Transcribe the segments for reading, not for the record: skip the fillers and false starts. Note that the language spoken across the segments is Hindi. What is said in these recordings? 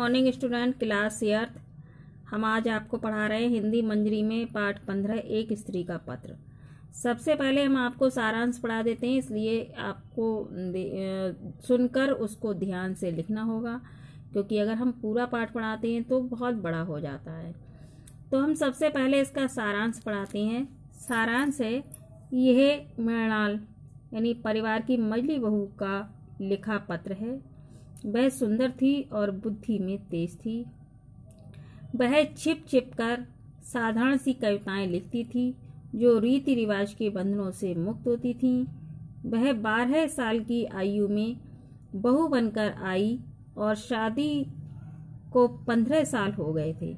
Morning student, class eighth. हम आज आपको पढ़ा रहे हैं हिंदी मंजरी में पाठ 15 एक स्त्री का पत्र। सबसे पहले हम आपको सारांश पढ़ा देते हैं, इसलिए आपको सुनकर उसको ध्यान से लिखना होगा, क्योंकि अगर हम पूरा पाठ पढ़ाते हैं तो बहुत बड़ा हो जाता है। तो हम सबसे पहले इसका सारांश पढ़ाते हैं। सारांश है, यह मृणाल यानी परिवार की मझली बहू का लिखा पत्र है। वह सुंदर थी और बुद्धि में तेज थी। वह छिप छिप कर साधारण सी कविताएं लिखती थी जो रीति रिवाज के बंधनों से मुक्त होती थीं। वह 12 साल की आयु में बहू बनकर आई और शादी को 15 साल हो गए थे।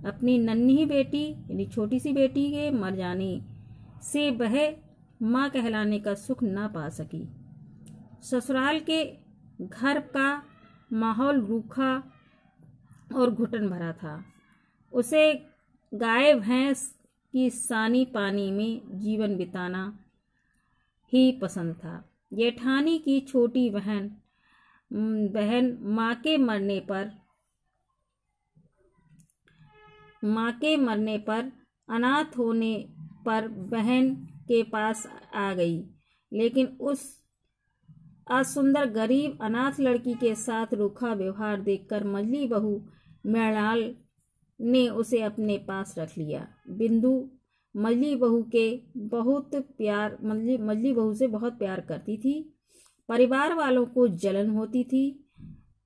अपनी नन्ही बेटी यानी छोटी सी बेटी के मर जाने से वह माँ कहलाने का सुख न पा सकी। ससुराल के घर का माहौल रूखा और घुटन भरा था। उसे गाय भैंस की सानी पानी में जीवन बिताना ही पसंद था। जेठानी की छोटी बहन माँ के मरने पर अनाथ होने पर बहन के पास आ गई, लेकिन उस असुंदर गरीब अनाथ लड़की के साथ रूखा व्यवहार देखकर मझली बहू मृणाल ने उसे अपने पास रख लिया। बिंदु मझली बहू से बहुत प्यार करती थी। परिवार वालों को जलन होती थी।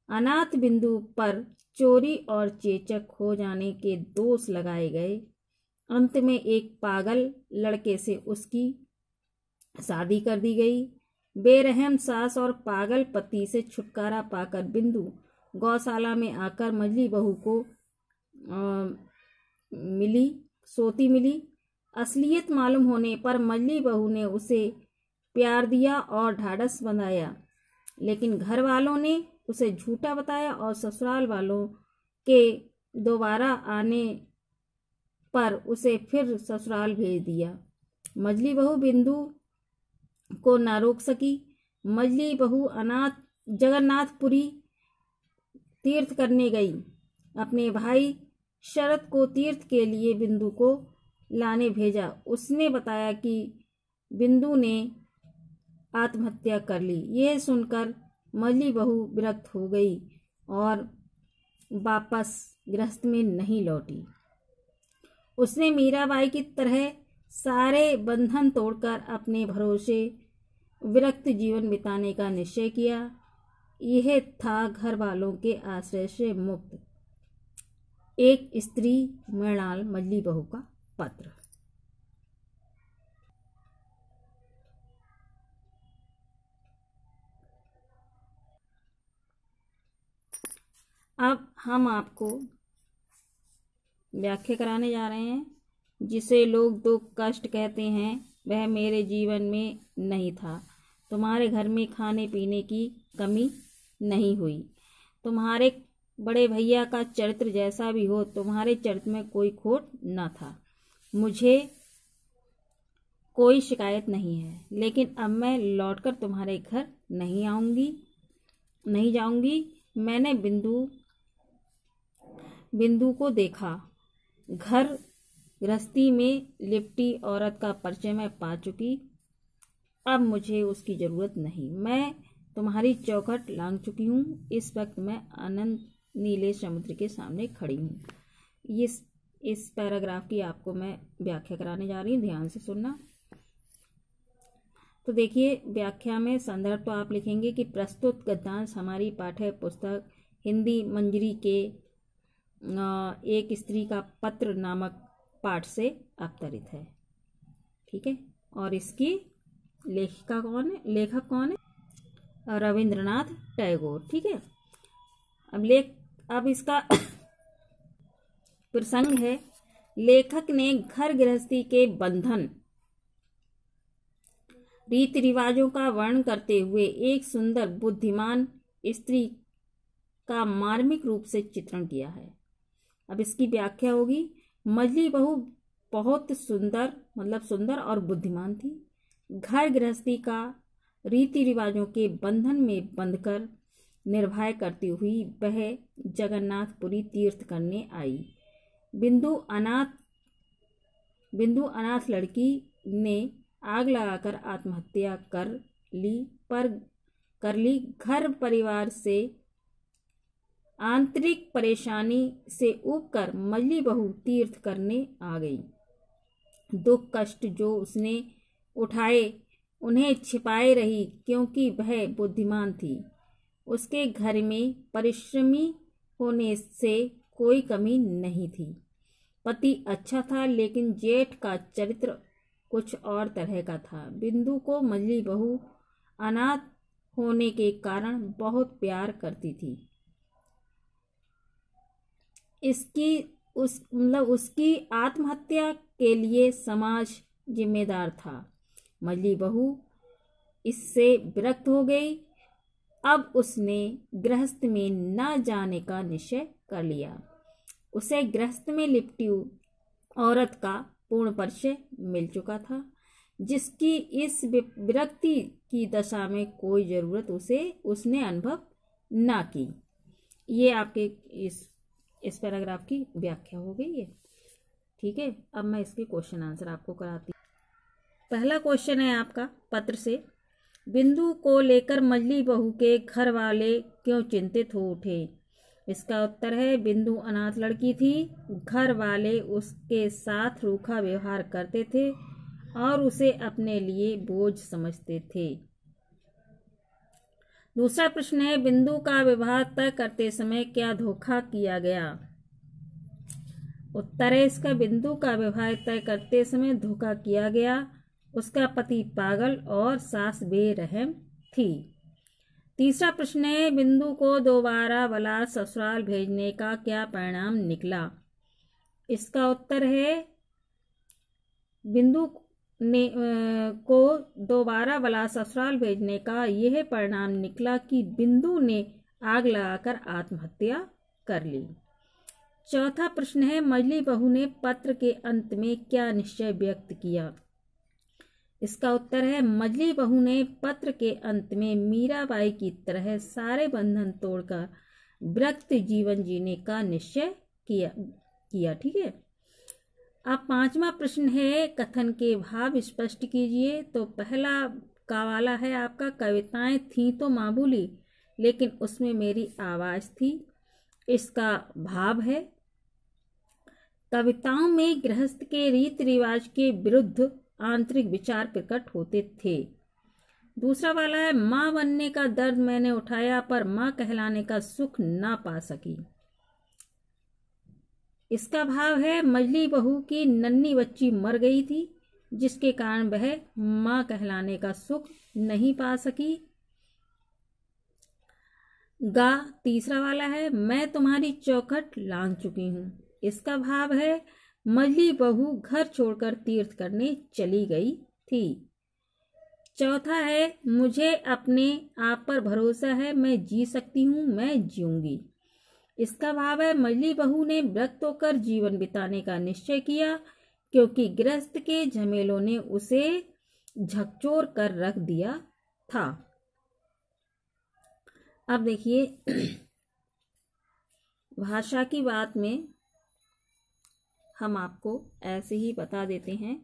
अनाथ बिंदु पर चोरी और चेचक हो जाने के दोष लगाए गए। अंत में एक पागल लड़के से उसकी शादी कर दी गई। बेरहम सास और पागल पति से छुटकारा पाकर बिंदु गौशाला में आकर मझली बहू को सोती मिली। असलियत मालूम होने पर मझली बहू ने उसे प्यार दिया और ढाढ़स बंधाया, लेकिन घर वालों ने उसे झूठा बताया और ससुराल वालों के दोबारा आने पर उसे फिर ससुराल भेज दिया। मझली बहू बिंदु को न रोक सकी। मझली बहू जगन्नाथपुरी तीर्थ करने गई। अपने भाई शरद को तीर्थ के लिए बिंदु को लाने भेजा। उसने बताया कि बिंदु ने आत्महत्या कर ली। यह सुनकर मझली बहू विरक्त हो गई और वापस गृहस्थ में नहीं लौटी। उसने मीराबाई की तरह सारे बंधन तोड़कर अपने भरोसे विरक्त जीवन बिताने का निश्चय किया। यह था घर वालों के आश्रय से मुक्त एक स्त्री मृणाल मझली बहू का पत्र। अब हम आपको व्याख्या कराने जा रहे हैं। जिसे लोग दुख कष्ट कहते हैं वह मेरे जीवन में नहीं था। तुम्हारे घर में खाने पीने की कमी नहीं हुई। तुम्हारे बड़े भैया का चरित्र जैसा भी हो, तुम्हारे चरित्र में कोई खोट न था। मुझे कोई शिकायत नहीं है, लेकिन अब मैं लौटकर तुम्हारे घर नहीं जाऊंगी। मैंने बिंदु को देखा। घर गृहस्थी में लिपटी औरत का परिचय मैं पा चुकी। अब मुझे उसकी जरूरत नहीं। मैं तुम्हारी चौखट लांघ चुकी हूँ। इस वक्त मैं अनंत नीले समुद्र के सामने खड़ी हूँ। इस पैराग्राफ की आपको मैं व्याख्या कराने जा रही हूँ, ध्यान से सुनना। तो देखिए, व्याख्या में संदर्भ तो आप लिखेंगे कि प्रस्तुत गद्यांश हमारी पाठ्य पुस्तक हिंदी मंजरी के एक स्त्री का पत्र नामक पाठ से अवतरित है। ठीक है, और इसकी लेखक कौन है? रविंद्रनाथ टैगोर। ठीक है, अब इसका प्रसंग है। लेखक ने घर गृहस्थी के बंधन रीति रिवाजों का वर्णन करते हुए एक सुंदर बुद्धिमान स्त्री का मार्मिक रूप से चित्रण किया है। अब इसकी व्याख्या होगी। मझली बहू बहुत सुंदर और बुद्धिमान थी। घर गृहस्थी का रीति रिवाजों के बंधन में बंधकर निर्वाह करती हुई वह जगन्नाथपुरी तीर्थ करने आई। बिंदु अनाथ लड़की ने आग लगाकर आत्महत्या कर ली। घर परिवार से आंतरिक परेशानी से ऊबकर मझली बहू तीर्थ करने आ गई। दुख कष्ट जो उसने उठाए उन्हें छिपाए रही, क्योंकि वह बुद्धिमान थी। उसके घर में परिश्रमी होने से कोई कमी नहीं थी। पति अच्छा था, लेकिन जेठ का चरित्र कुछ और तरह का था। बिंदु को मझली बहू अनाथ होने के कारण बहुत प्यार करती थी। उसकी आत्महत्या के लिए समाज जिम्मेदार था। मझली बहू इससे विरक्त हो गई। अब उसने गृहस्थ में न जाने का निश्चय कर लिया। उसे गृहस्थ में लिपटी औरत का पूर्ण परिचय मिल चुका था, जिसकी इस विरक्ति की दशा में कोई जरूरत उसने अनुभव ना की। ये आपके इस पैराग्राफ की व्याख्या हो गई है। ठीक है, अब मैं इसके क्वेश्चन आंसर आपको कराती हूँ। पहला क्वेश्चन है आपका पत्र से, बिंदु को लेकर मझली बहू के घर वाले क्यों चिंतित हो उठे? इसका उत्तर है, बिंदु अनाथ लड़की थी। घर वाले उसके साथ रूखा व्यवहार करते थे और उसे अपने लिए बोझ समझते थे। दूसरा प्रश्न है, बिंदु का विवाह तय करते समय क्या धोखा किया गया? उत्तर है इसका, बिंदु का विवाह तय करते समय धोखा किया गया। उसका पति पागल और सास बेरहम थी। तीसरा प्रश्न है, बिंदु को दोबारा बला ससुराल भेजने का क्या परिणाम निकला? इसका उत्तर है, बिंदु को दोबारा बला ससुराल भेजने का यह परिणाम निकला कि बिंदु ने आग लगाकर आत्महत्या कर ली। चौथा प्रश्न है, मझली बहू ने पत्र के अंत में क्या निश्चय व्यक्त किया? इसका उत्तर है, मझली बहू ने पत्र के अंत में मीराबाई की तरह सारे बंधन तोड़कर विरक्त जीवन जीने का निश्चय किया। ठीक है, अब पांचवा प्रश्न है, कथन के भाव स्पष्ट कीजिए। तो पहला का वाला है आपका, कविताएं थी तो मामूली, लेकिन उसमें मेरी आवाज थी। इसका भाव है, कविताओं में गृहस्थ के रीति रिवाज के विरुद्ध आंतरिक विचार प्रकट होते थे। दूसरा वाला है, मां बनने का दर्द मैंने उठाया पर मां कहलाने का सुख ना पा सकी। इसका भाव है, मझली बहू की नन्ही बच्ची मर गई थी, जिसके कारण वह मां कहलाने का सुख नहीं पा सकी। गा तीसरा वाला है, मैं तुम्हारी चौखट लांघ चुकी हूं। इसका भाव है, मझली बहू घर छोड़कर तीर्थ करने चली गई थी। चौथा है, मुझे अपने आप पर भरोसा है, मैं जी सकती हूँ, मैं जीऊंगी। इसका भाव है, मझली बहू ने विरक्त होकर जीवन बिताने का निश्चय किया, क्योंकि गृहस्थ के झमेलों ने उसे झकझोर कर रख दिया था। अब देखिए, भाषा की बात में हम आपको ऐसे ही बता देते हैं,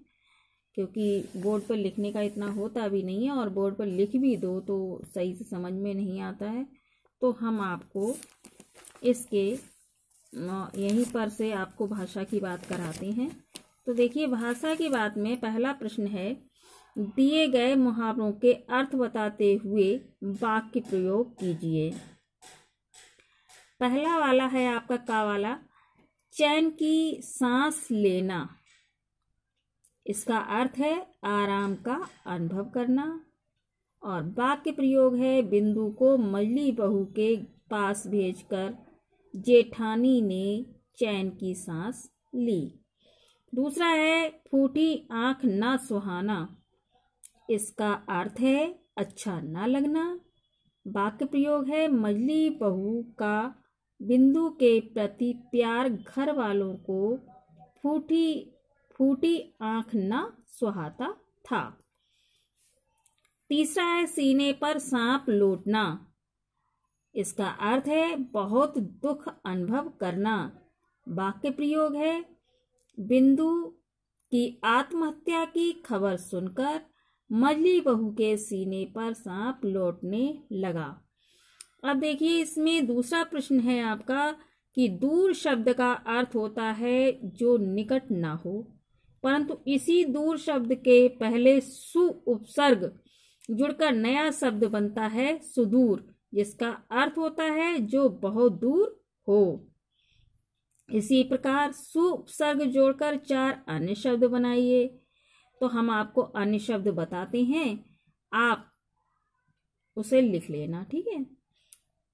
क्योंकि बोर्ड पर लिखने का इतना होता भी नहीं है, और बोर्ड पर लिख भी दो तो सही से समझ में नहीं आता है। तो हम आपको इसके यहीं पर से आपको भाषा की बात कराते हैं। तो देखिए, भाषा की बात में पहला प्रश्न है, दिए गए मुहावरों के अर्थ बताते हुए वाक्य प्रयोग कीजिए। पहला वाला है आपका का वाला, चैन की सांस लेना। इसका अर्थ है आराम का अनुभव करना। और वाक्य प्रयोग है, बिंदु को मझली बहू के पास भेजकर जेठानी ने चैन की सांस ली। दूसरा है, फूटी आंख ना सुहाना। इसका अर्थ है अच्छा ना लगना। वाक्य प्रयोग है, मझली बहू का बिंदु के प्रति प्यार घर वालों को फूटी आंख ना सुहाता था। तीसरा है, सीने पर सांप लौटना। इसका अर्थ है बहुत दुख अनुभव करना। वाक्य प्रयोग है, बिंदु की आत्महत्या की खबर सुनकर मजली बहू के सीने पर सांप लौटने लगा। अब देखिए इसमें दूसरा प्रश्न है आपका कि दूर शब्द का अर्थ होता है जो निकट ना हो, परंतु इसी दूर शब्द के पहले सु उपसर्ग जुड़कर नया शब्द बनता है सुदूर, जिसका अर्थ होता है जो बहुत दूर हो। इसी प्रकार सु उपसर्ग जोड़कर 4 अन्य शब्द बनाइए। तो हम आपको अन्य शब्द बताते हैं, आप उसे लिख लेना, ठीक है।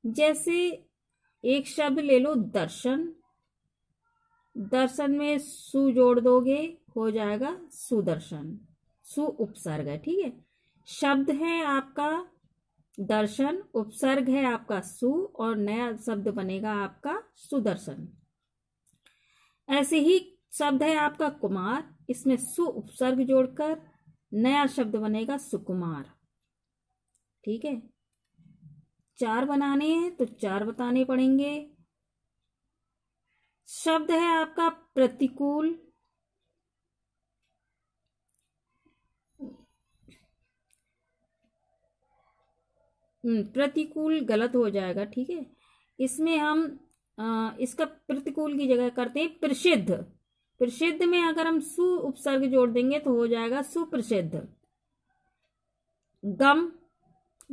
जैसे एक शब्द ले लो दर्शन, दर्शन में सु जोड़ दोगे हो जाएगा सुदर्शन, सु उपसर्ग है, ठीक है। शब्द है आपका दर्शन, उपसर्ग है आपका सु और नया शब्द बनेगा आपका सुदर्शन। ऐसे ही शब्द है आपका कुमार, इसमें सु उपसर्ग जोड़कर नया शब्द बनेगा सुकुमार, ठीक है। 4 बनाने हैं तो 4 बताने पड़ेंगे। शब्द है आपका प्रतिकूल, प्रतिकूल गलत हो जाएगा, ठीक है। इसमें हम इसका प्रतिकूल की जगह करते हैं प्रसिद्ध। प्रसिद्ध में अगर हम सु उपसर्ग जोड़ देंगे तो हो जाएगा सुप्रसिद्ध। गम,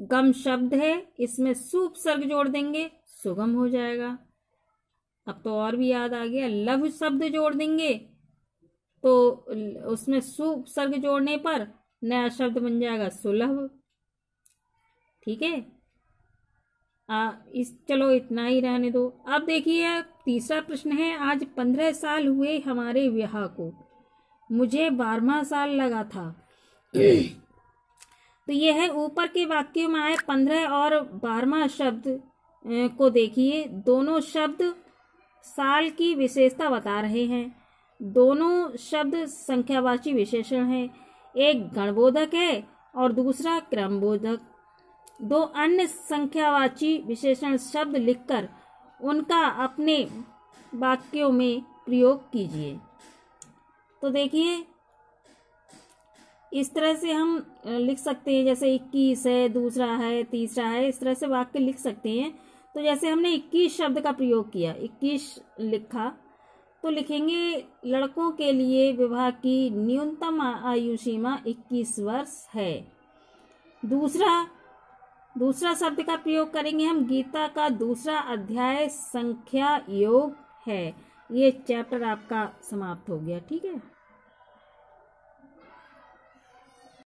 गम शब्द है, इसमें सु उपसर्ग जोड़ देंगे सुगम हो जाएगा। अब तो और भी याद आ गया, लव शब्द जोड़ देंगे तो उसमें सु उपसर्ग जोड़ने पर नया शब्द बन जाएगा सुलभ, ठीक है। चलो इतना ही रहने दो। अब देखिए तीसरा प्रश्न है, आज 15 साल हुए हमारे विवाह को, मुझे 12वां साल लगा था। तो यह है ऊपर के वाक्यों में आए 15 और 12वां शब्द को देखिए, दोनों शब्द साल की विशेषता बता रहे हैं। दोनों शब्द संख्यावाची विशेषण हैं, एक गणबोधक है और दूसरा क्रमबोधक। 2 अन्य संख्यावाची विशेषण शब्द लिखकर उनका अपने वाक्यों में प्रयोग कीजिए। तो देखिए इस तरह से हम लिख सकते हैं, जैसे 21 है, दूसरा है, तीसरा है, इस तरह से वाक्य लिख सकते हैं। तो जैसे हमने 21 शब्द का प्रयोग किया, 21 लिखा, तो लिखेंगे लड़कों के लिए विवाह की न्यूनतम आयु सीमा 21 वर्ष है। दूसरा शब्द का प्रयोग करेंगे हम, गीता का दूसरा अध्याय संख्या योग है। ये चैप्टर आपका समाप्त हो गया, ठीक है।